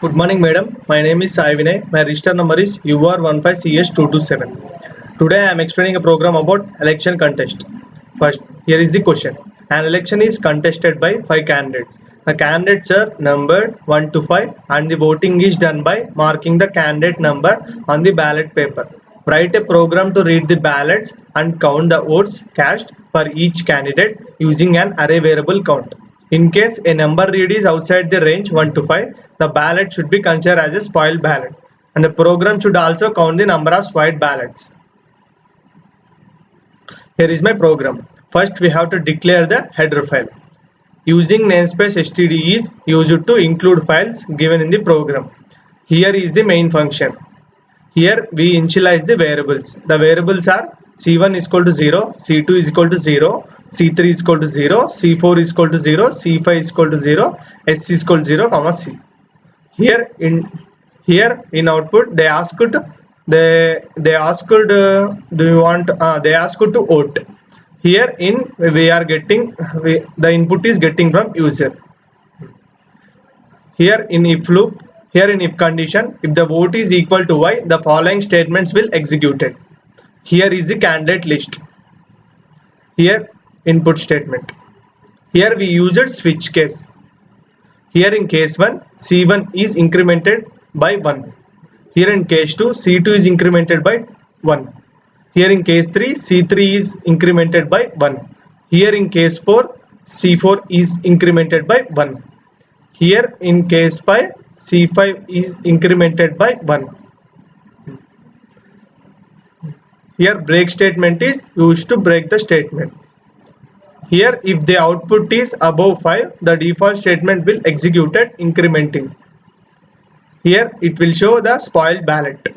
Good morning, madam. My name is Sai Vinay. My register number is UR15CS227. Today I am explaining a program about election contest. First, here is the question. An election is contested by 5 candidates. The candidates are numbered 1 to 5 and the voting is done by marking the candidate number on the ballot paper. Write a program to read the ballots and count the votes cast for each candidate using an array variable count. In case a number read is outside the range 1 to 5, the ballot should be considered as a spoiled ballot, and the program should also count the number of spoiled ballots. Here is my program. First, we have to declare the header file. Using namespace std is used to include files given in the program. Here is the main function. Here we initialize the variables. The variables are C1 is equal to 0, C2 is equal to 0, C3 is equal to 0, C4 is equal to 0, C5 is equal to 0, S is equal to 0, comma C. Here in output they asked to vote. Here we are getting the input is getting from user. Here in if loop, here in if condition, if the vote is equal to y, the following statements will executed. Here is the candidate list. Here input statement. Here we used switch case. Here in case 1, C1 is incremented by 1. Here in case 2, C2 is incremented by 1. Here in case 3, C3 is incremented by 1. Here in case 4, C4 is incremented by 1. Here in case 5, C5 is incremented by 1. Here break statement is used to break the statement. Here if the output is above 5, the default statement will executed incrementing. Here it will show the spoiled ballot.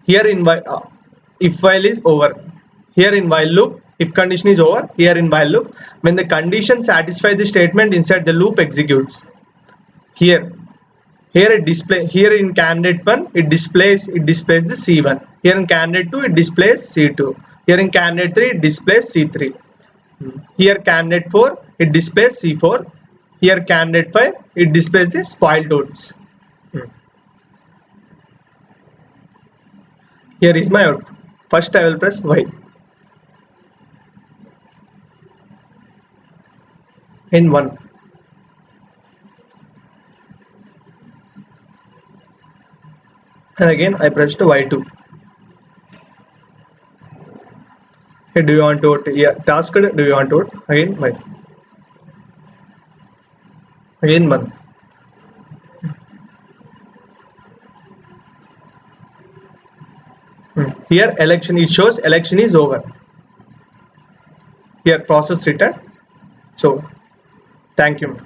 Here in if while is over. Here in while loop, if condition is over. Here in while loop, when the condition satisfies the statement inside the loop executes. Here it display. Here in candidate 1 it displays the C1. Here in candidate 2 it displays C2. Here in candidate 3 it displays C3. Here candidate 4 it displays C4. Here candidate 5 it displays the spoiled votes. Here is my output. First I will press Y. In 1. And again I pressed Y2. Hey, do you want to vote? Yeah, task. Do you want to vote? Again Y. Again 1. Here election, it shows election is over. Here process returned. So thank you.